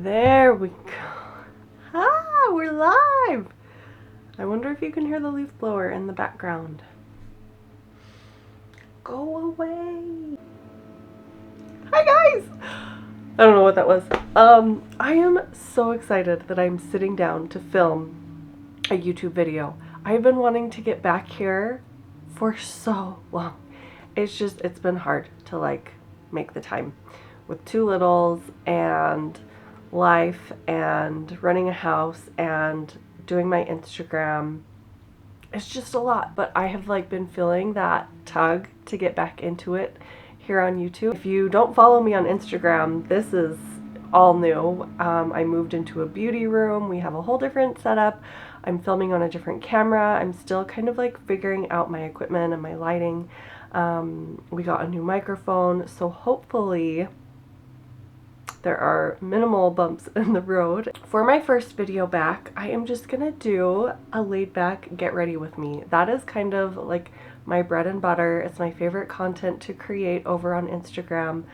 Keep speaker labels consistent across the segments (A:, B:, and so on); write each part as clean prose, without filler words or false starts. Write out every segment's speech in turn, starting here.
A: There we go. Ah, we're live. I wonder if you can hear the leaf blower in the background. Go away. Hi guys. I don't know what that was. I am so excited that I'm sitting down to film a YouTube video. I've been wanting to get back here for so long. It's been hard to make the time with two littles and life and running a house and doing my Instagram. It's just a lot, but I have been feeling that tug to get back into it here on YouTube. If you don't follow me on Instagram, this is all new. I moved into a beauty room. We have a whole different setup. I'm filming on a different camera. I'm still kind of figuring out my equipment and my lighting. We got a new microphone, so hopefully there are minimal bumps in the road. For my first video back, I am just gonna do a laid back get ready with me. That is kind of my bread and butter. It's my favorite content to create over on Instagram.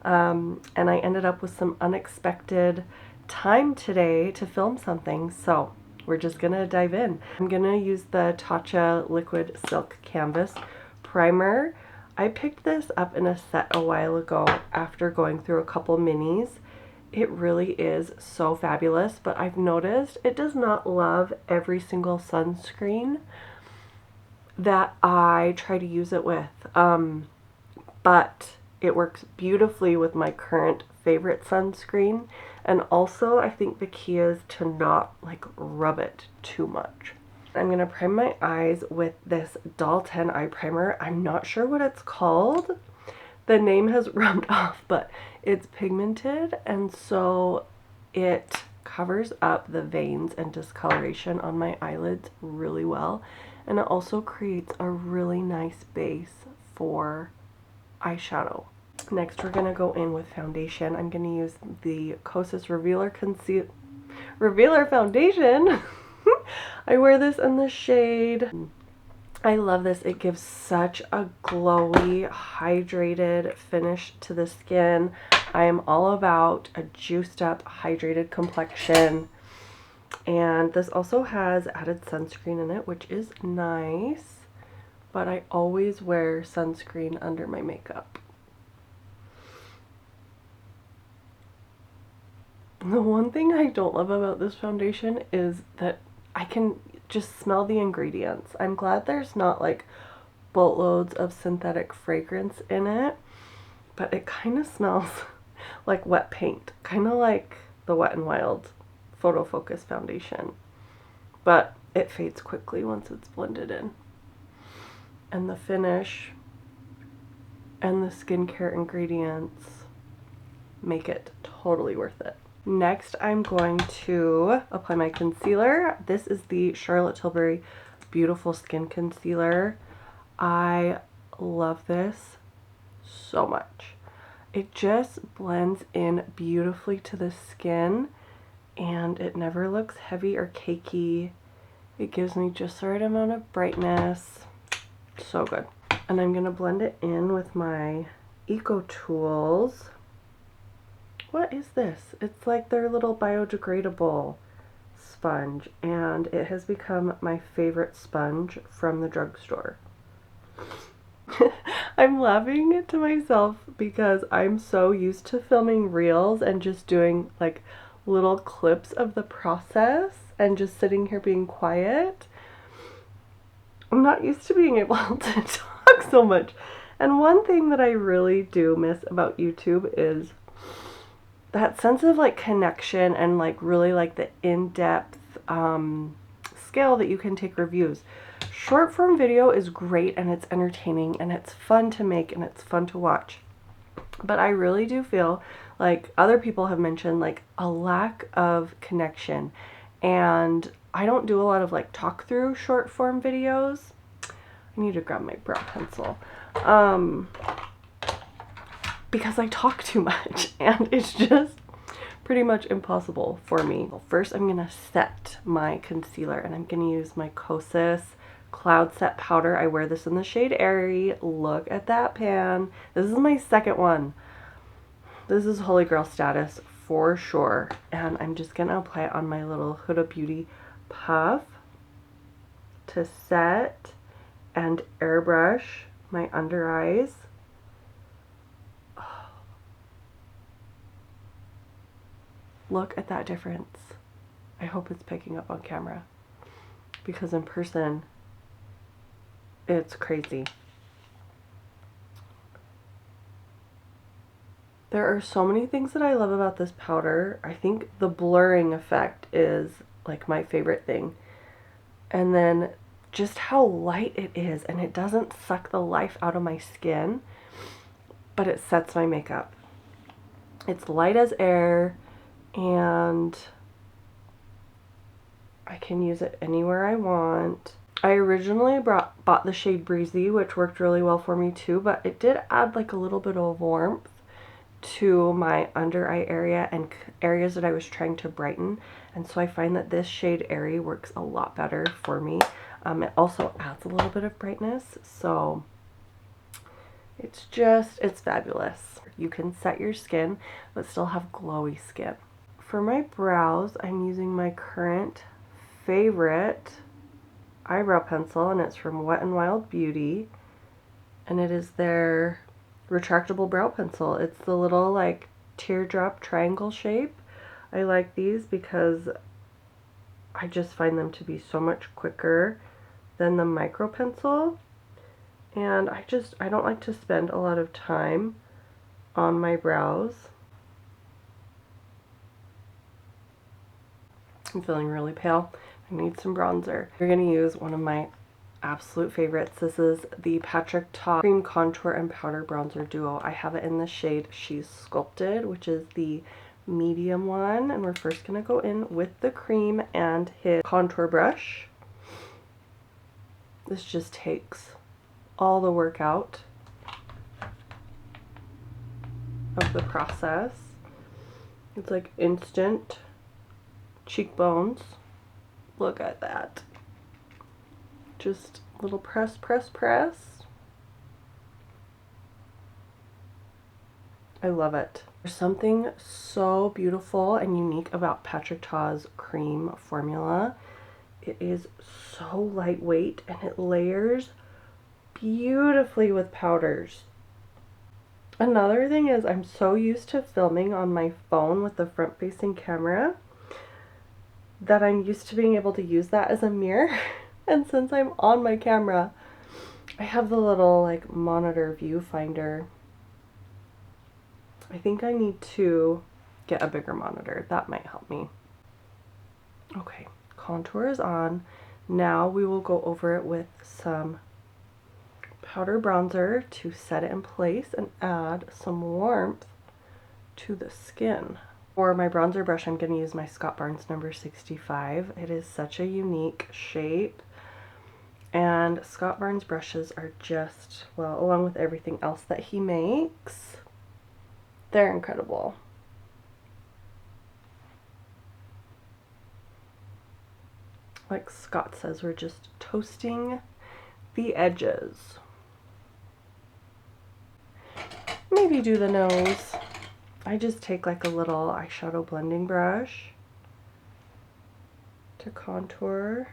A: And I ended up with some unexpected time today to film something, so we're just gonna dive in. I'm gonna use the Tatcha Liquid Silk Canvas Primer. I picked this up in a set a while ago after going through a couple minis. It really is so fabulous, but I've noticed it does not love every single sunscreen that I try to use it with. But it works beautifully with my current favorite sunscreen. And also I think the key is to not rub it too much. I'm going to prime my eyes with this Doll 10 eye primer. I'm not sure what it's called. The name has rubbed off, but it's pigmented, and so it covers up the veins and discoloration on my eyelids really well. And it also creates a really nice base for eyeshadow. Next, we're going to go in with foundation. I'm going to use the Kosas Revealer Foundation. I wear this in the shade. I love this. It gives such a glowy, hydrated finish to the skin. I am all about a juiced up, hydrated complexion. And this also has added sunscreen in it, which is nice. But I always wear sunscreen under my makeup. The one thing I don't love about this foundation is that I can just smell the ingredients. I'm glad there's not boatloads of synthetic fragrance in it, but it kind of smells like wet paint, kind of like the Wet n Wild Photo Focus foundation, but it fades quickly once it's blended in. And the finish and the skincare ingredients make it totally worth it. Next, I'm going to apply my concealer. This is the Charlotte Tilbury Beautiful Skin Concealer. I love this so much. It just blends in beautifully to the skin, and it never looks heavy or cakey. It gives me just the right amount of brightness. So good. And I'm going to blend it in with my Eco Tools. What is this? It's like their little biodegradable sponge, and it has become my favorite sponge from the drugstore. I'm laughing to myself because I'm so used to filming reels and just doing little clips of the process and just sitting here being quiet. I'm not used to being able to talk so much. And one thing that I really do miss about YouTube is that sense of connection and really the in-depth scale that you can take reviews. Short form video is great and it's entertaining and it's fun to make and it's fun to watch. But I really do feel other people have mentioned a lack of connection, and I don't do a lot of talk through short form videos. I need to grab my brow pencil. Because I talk too much and it's just pretty much impossible for me. Well, first I'm going to set my concealer, and I'm going to use my Kosas Cloud Set Powder. I wear this in the shade Airy. Look at that pan. This is my second one. This is holy grail status for sure. And I'm just going to apply it on my little Huda Beauty puff to set and airbrush my under eyes. Oh. Look at that difference. I hope it's picking up on camera, because in person it's crazy. There are so many things that I love about this powder. I think the blurring effect is like my favorite thing. And then just how light it is, and it doesn't suck the life out of my skin, but it sets my makeup. It's light as air, and I can use it anywhere I want. I originally bought the shade Breezy, which worked really well for me too, but it did add like a little bit of warmth to my under eye area and areas that I was trying to brighten, and so I find that this shade Airy works a lot better for me. It also adds a little bit of brightness, so it's fabulous. You can set your skin but still have glowy skin. For my brows, I'm using my current favorite eyebrow pencil, and it's from Wet n Wild Beauty, and it is their retractable brow pencil. It's the little like teardrop triangle shape. I like these because I just find them to be so much quicker than the micro pencil, and I don't like to spend a lot of time on my brows. I'm feeling really pale. I need some bronzer. We're going to use one of my absolute favorites. This is the Patrick Ta Cream Contour and Powder Bronzer Duo. I have it in the shade She's Sculpted, which is the medium one, and we're first going to go in with the cream and his contour brush. This just takes all the work out of the process. It's like instant cheekbones. Look at that. Just a little press, press, press. I love it. There's something so beautiful and unique about Patrick Ta's cream formula. It is so lightweight and it layers beautifully with powders. Another thing is I'm so used to filming on my phone with the front-facing camera that I'm used to being able to use that as a mirror. And since I'm on my camera, I have the little like monitor viewfinder. I think I need to get a bigger monitor. That might help me. Okay, contour is on. Now we will go over it with some powder bronzer to set it in place and add some warmth to the skin. For my bronzer brush, I'm going to use my Scott Barnes number 65. It is such a unique shape. And Scott Barnes brushes are just, well, along with everything else that he makes, they're incredible. Like Scott says, we're just toasting the edges. Maybe do the nose. I just take like a little eyeshadow blending brush to contour.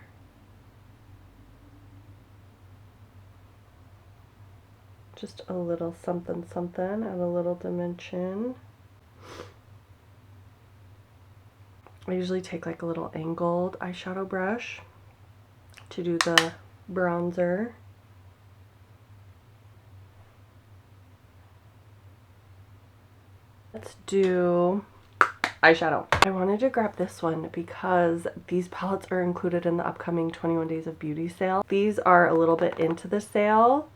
A: Just a little something something and a little dimension. I usually take like a little angled eyeshadow brush to do the bronzer. Let's do eyeshadow. I wanted to grab this one because these palettes are included in the upcoming 21 Days of Beauty sale. These are a little bit into the sale,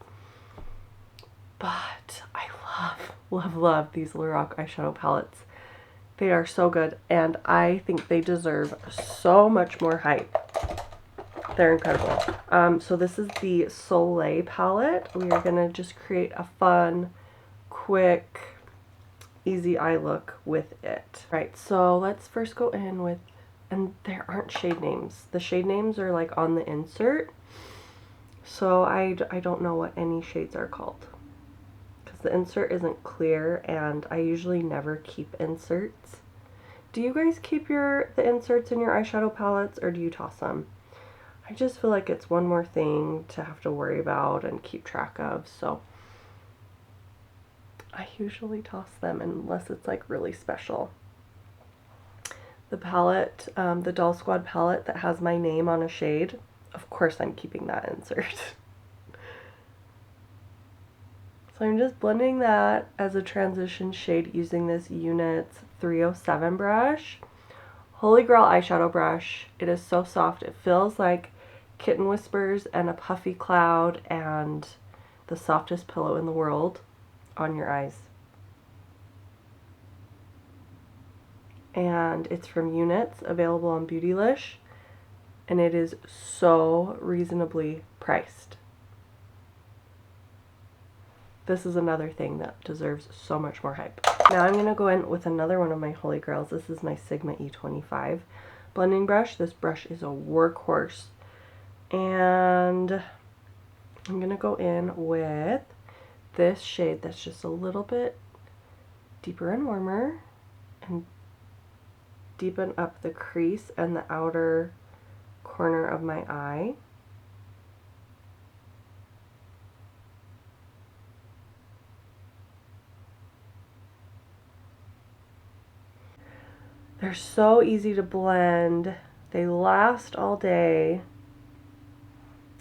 A: but I love these Lorac eyeshadow palettes. They are so good, and I think they deserve so much more hype. They're incredible. So this is the Soleil palette. We are gonna just create a fun, quick, easy eye look with it. Right, so let's first go in with, and there aren't shade names. The shade names are like on the insert, so I don't know what any shades are called because the insert isn't clear, and I usually never keep inserts Do you guys keep the inserts in your eyeshadow palettes, or do you toss them? I just feel like it's one more thing to have to worry about and keep track of, so I usually toss them unless it's like really special. The palette, the Doll Squad palette that has my name on a shade, of course I'm keeping that insert. So I'm just blending that as a transition shade using this Units 307 brush. Holy Grail eyeshadow brush. It is so soft. It feels like Kitten Whispers and a puffy cloud and the softest pillow in the world on your eyes. And it's from Units, available on Beautylish, and it is so reasonably priced. This is another thing that deserves so much more hype. Now I'm going to go in with another one of my Holy Grails. This is my Sigma E25 blending brush. This brush is a workhorse. And I'm going to go in with this shade that's just a little bit deeper and warmer, and deepen up the crease and the outer corner of my eye. They're so easy to blend. They last all day.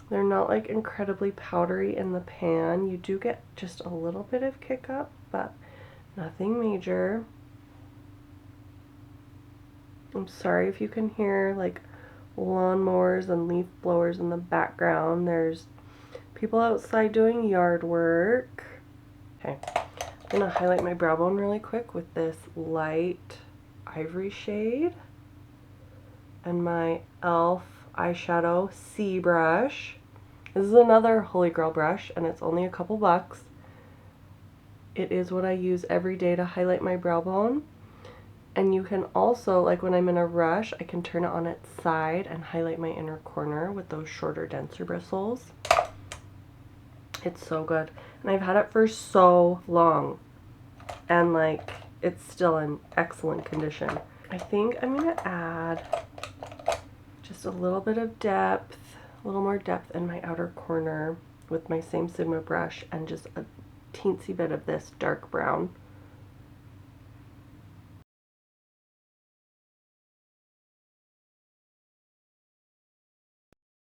A: They're not like incredibly powdery in the pan. You do get just a little bit of kick up, but nothing major. I'm sorry if you can hear like lawnmowers and leaf blowers in the background. There's people outside doing yard work. Okay, I'm gonna highlight my brow bone really quick with this light ivory shade and my e.l.f. eyeshadow C brush. This is another Holy Grail brush, and it's only a couple bucks. It is what I use every day to highlight my brow bone. And you can also, like when I'm in a rush, I can turn it on its side and highlight my inner corner with those shorter, denser bristles. It's so good. And I've had it for so long. And like, it's still in excellent condition. I think I'm going to add just a little bit of depth, a little more depth in my outer corner with my same Sigma brush, and just a teensy bit of this dark brown.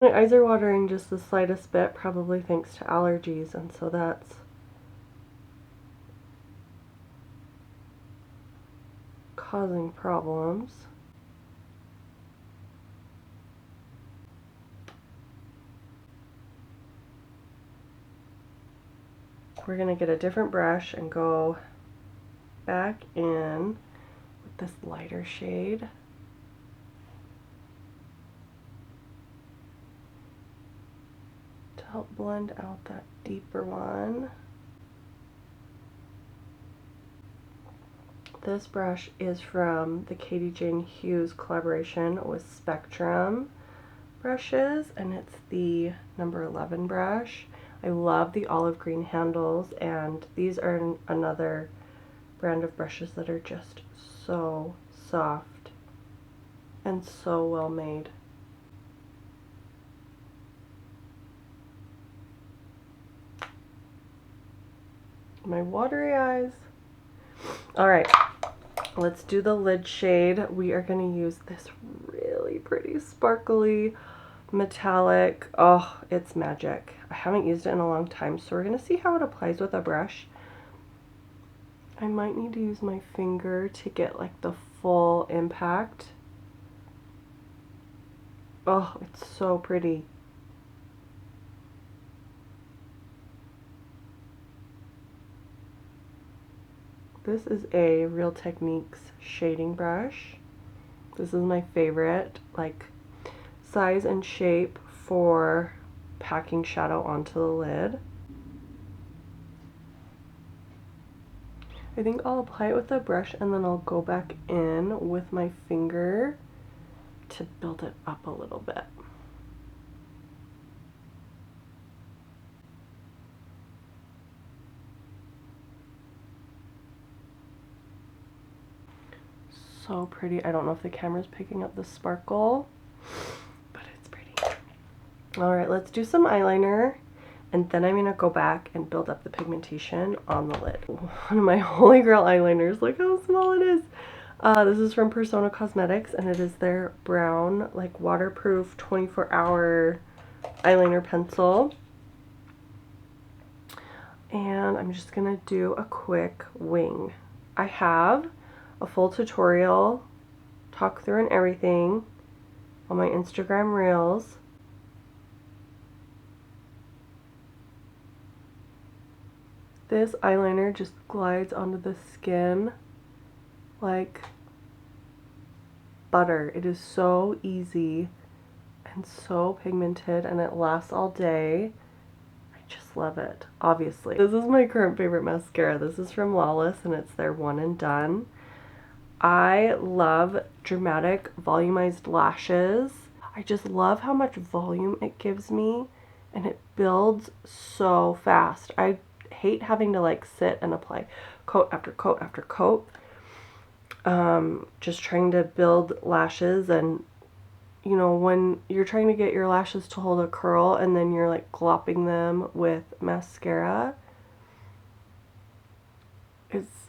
A: My eyes are watering just the slightest bit, probably thanks to allergies, and so that's causing problems. We're going to get a different brush and go back in with this lighter shade. To help blend out that deeper one. This brush is from the Katie Jane Hughes collaboration with Spectrum brushes, and it's the number 11 brush. I love the olive green handles, and these are another brand of brushes that are just so soft and so well made. My watery eyes. All right, let's do the lid shade. We are going to use this really pretty sparkly metallic. Oh, it's magic. I haven't used it in a long time, so we're going to see how it applies with a brush. I might need to use my finger to get like the full impact. Oh, it's so pretty. This is a Real Techniques shading brush. This is my favorite, like, size and shape for packing shadow onto the lid. I think I'll apply it with a brush, and then I'll go back in with my finger to build it up a little bit. so pretty. I don't know if the camera's picking up the sparkle, but it's pretty. All right, let's do some eyeliner, and then I'm gonna go back and build up the pigmentation on the lid. One of my Holy Grail eyeliners, look how small it is. This is from Persona Cosmetics, and it is their brown, like waterproof 24-hour eyeliner pencil. And I'm just gonna do a quick wing. I have a full tutorial, talk through and everything on my Instagram Reels. This eyeliner just glides onto the skin like butter. It is so easy and so pigmented, and it lasts all day. I just love it, obviously. This is my current favorite mascara. This is from Lawless, and it's their One and Done. I love dramatic volumized lashes. I just love how much volume it gives me, and it builds so fast. I hate having to like sit and apply coat after coat after coat. Just trying to build lashes, and you know, when you're trying to get your lashes to hold a curl and then you're like glopping them with mascara,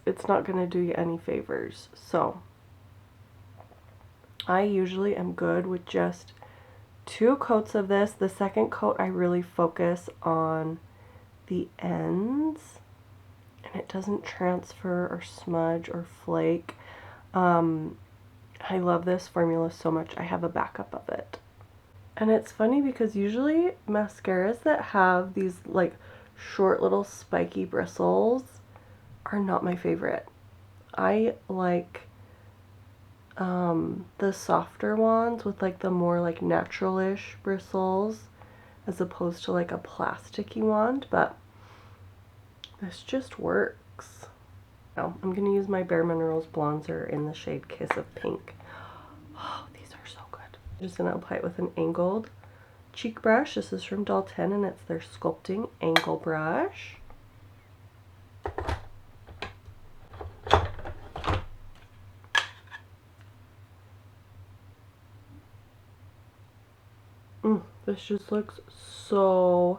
A: it's not going to do you any favors. So I usually am good with just 2 coats of this. The second coat I really focus on the ends, and it doesn't transfer or smudge or flake. I love this formula so much, I have a backup of it. And it's funny because usually mascaras that have these like short little spiky bristles are not my favorite. I like the softer ones with like the more like natural-ish bristles as opposed to like a plasticky wand, but this just works. Now I'm going to use my Bare Minerals bronzer in the shade Kiss of Pink. Oh, these are so good. I'm just going to apply it with an angled cheek brush. This is from Doll 10, and it's their Sculpting Angle Brush. This just looks so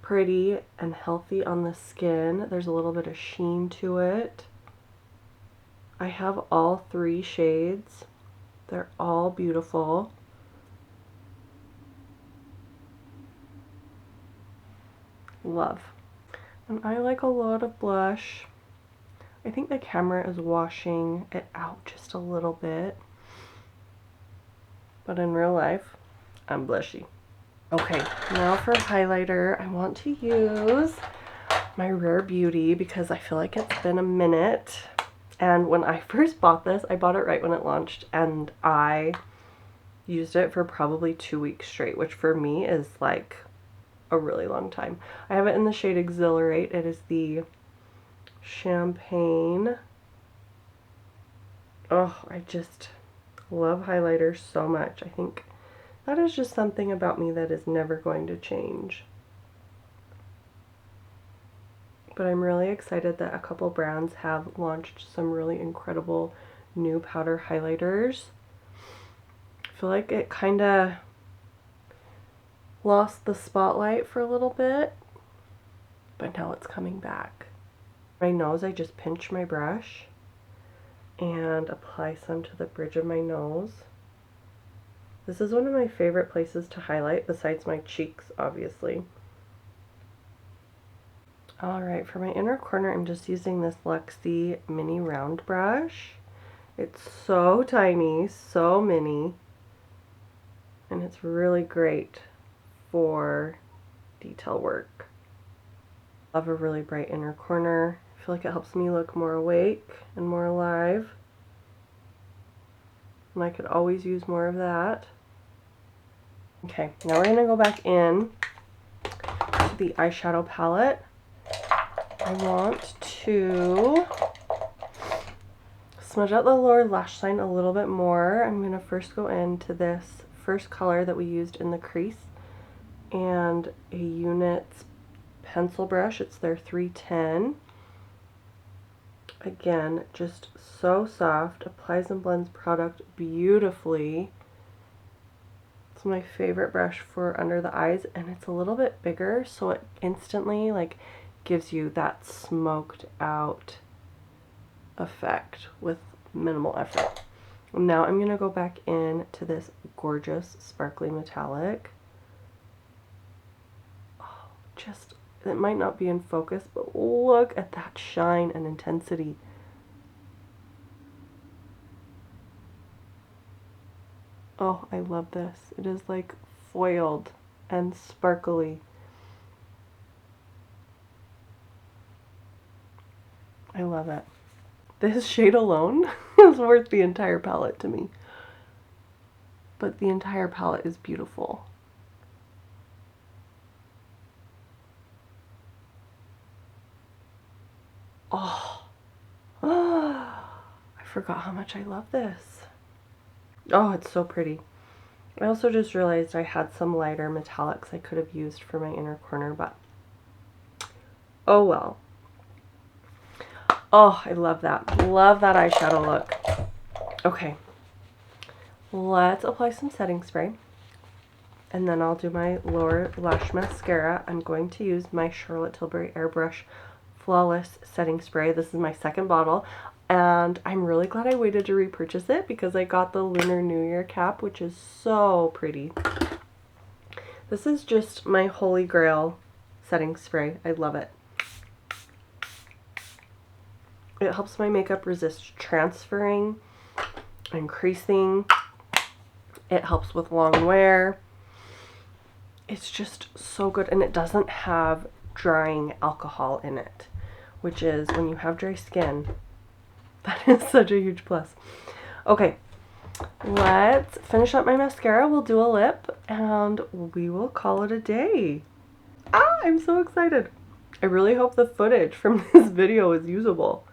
A: pretty and healthy on the skin. There's a little bit of sheen to it. I have all 3 shades. They're all beautiful. Love. And I like a lot of blush. I think the camera is washing it out just a little bit, but in real life, I'm blushy. Okay, now for highlighter, I want to use my Rare Beauty because I feel like it's been a minute. And when I first bought this, I bought it right when it launched, and I used it for probably 2 weeks straight, which for me is like a really long time. I have it in the shade Exhilarate. It is the champagne. Oh, I just love highlighters so much. I think that is just something about me that is never going to change. But I'm really excited that a couple brands have launched some really incredible new powder highlighters. I feel like it kind of lost the spotlight for a little bit, but now it's coming back. My nose, I just pinch my brush and apply some to the bridge of my nose. This is one of my favorite places to highlight, besides my cheeks, obviously. Alright, for my inner corner, I'm just using this Luxie mini round brush. It's so tiny, so mini, and it's really great for detail work. Love a really bright inner corner. I feel like it helps me look more awake and more alive. And I could always use more of that. Okay, now we're going to go back in to the eyeshadow palette. I want to smudge out the lower lash line a little bit more. I'm going to first go into this first color that we used in the crease and a Unit's pencil brush. It's their 310. Again, just so soft, applies and blends product beautifully. It's my favorite brush for under the eyes, and it's a little bit bigger, so it instantly like gives you that smoked out effect with minimal effort. Now I'm gonna go back in to this gorgeous sparkly metallic. Oh, just, it might not be in focus, but look at that shine and intensity. Oh, I love this. It is like foiled and sparkly. I love it. This shade alone is worth the entire palette to me. But the entire palette is beautiful. Oh, I forgot how much I love this. Oh, it's so pretty. I also just realized I had some lighter metallics I could have used for my inner corner, but oh well. Oh, I love that. Love that eyeshadow look. Okay, let's apply some setting spray. And then I'll do my lower lash mascara. I'm going to use my Charlotte Tilbury Airbrush Flawless Setting Spray. This is my second bottle, and I'm really glad I waited to repurchase it because I got the Lunar New Year cap, which is so pretty. This is just my holy grail setting spray. I love it. It helps my makeup resist transferring and creasing. It helps with long wear. It's just so good, and it doesn't have drying alcohol in it, which is, when you have dry skin, that is such a huge plus. Okay, let's finish up my mascara. We'll do a lip, and we will call it a day. Ah, I'm so excited. I really hope the footage from this video is usable.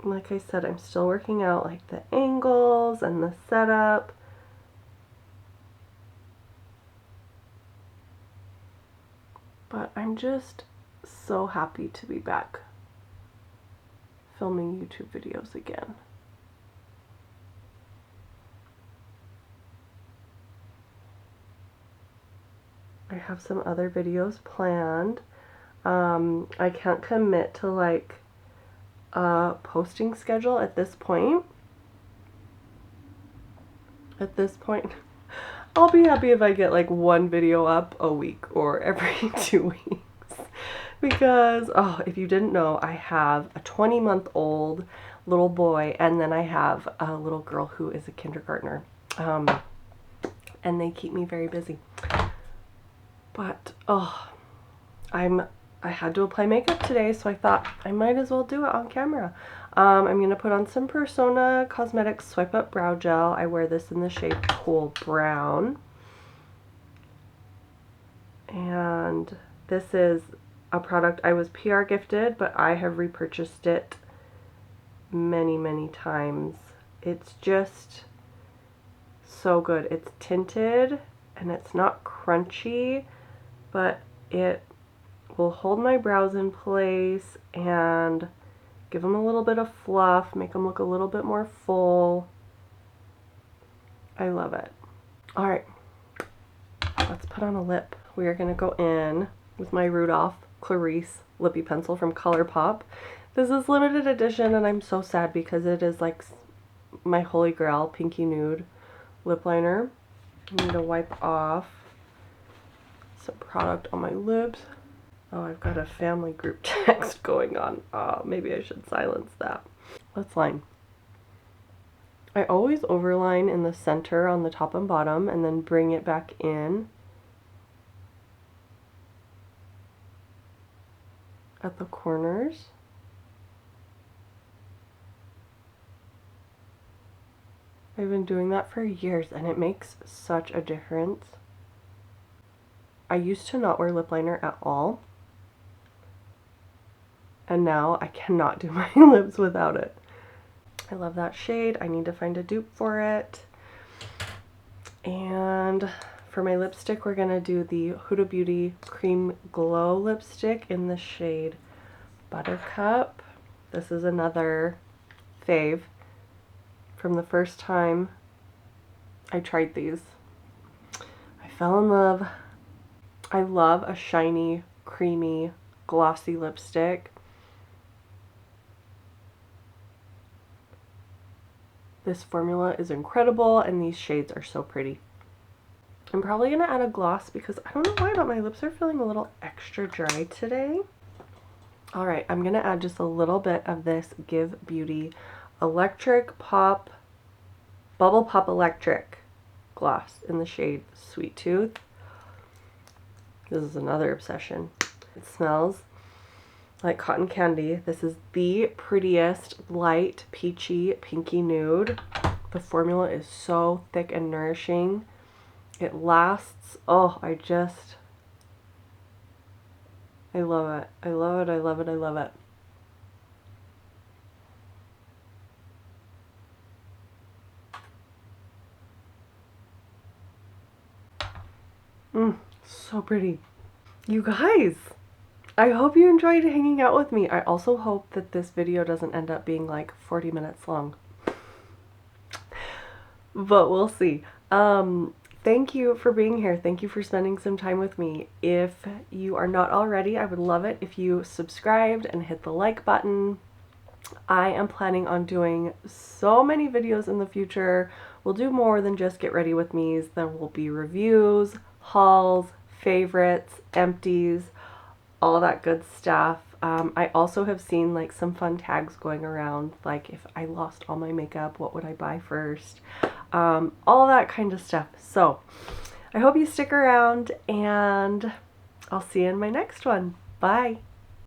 A: Like I said, I'm still working out like the angles and the setup. But I'm just so happy to be back filming YouTube videos again. I have some other videos planned. I can't commit to like a posting schedule at this point. I'll be happy if I get like one video up a week or every 2 weeks. Because, oh, if you didn't know, I have a 20-month-old little boy, and then I have a little girl who is a kindergartner. And they keep me very busy. But, oh, I had to apply makeup today, so I thought I might as well do it on camera. I'm going to put on some Persona Cosmetics Swipe Up Brow Gel. I wear this in the shade Cool Brown. And this is a product I was PR gifted, but I have repurchased it many, many times. It's just so good. It's tinted, and it's not crunchy, but it will hold my brows in place and give them a little bit of fluff, make them look a little bit more full. I love it. All right, let's put on a lip. We are going to go in with my Rudolph Clarice Lippy Pencil from ColourPop. This is limited edition, and I'm so sad because it is like my holy grail pinky nude lip liner. I need to wipe off some product on my lips. Oh, I've got a family group text going on. Maybe I should silence that. Let's line. I always overline in the center on the top and bottom and then bring it back in at the corners. I've been doing that for years, and it makes such a difference. I used to not wear lip liner at all, and now I cannot do my lips without it. I love that shade. I need to find a dupe for it. And for my lipstick, we're going to do the Huda Beauty Cream Glow lipstick in the shade Buttercup. This is another fave from the first time I tried these. I fell in love. I love a shiny, creamy, glossy lipstick. This formula is incredible and these shades are so pretty. I'm probably going to add a gloss because I don't know why, but my lips are feeling a little extra dry today. Alright, I'm going to add just a little bit of this GRWM Electric Pop, Bubble Pop Electric gloss in the shade Sweet Tooth. This is another obsession. It smells like cotton candy. This is the prettiest light peachy pinky nude. The formula is so thick and nourishing. It lasts. Oh, I love it. I love it. I love it. I love it. So pretty. You guys, I hope you enjoyed hanging out with me. I also hope that this video doesn't end up being like 40 minutes long. But we'll see. Thank you for being here. Thank you for spending some time with me. If you are not already, I would love it if you subscribed and hit the like button. I am planning on doing so many videos in the future. We'll do more than just get ready with me's. There will be reviews, hauls, favorites, empties, all that good stuff. I also have seen like some fun tags going around, like if I lost all my makeup, what would I buy first? All that kind of stuff. So I hope you stick around and I'll see you in my next one. Bye.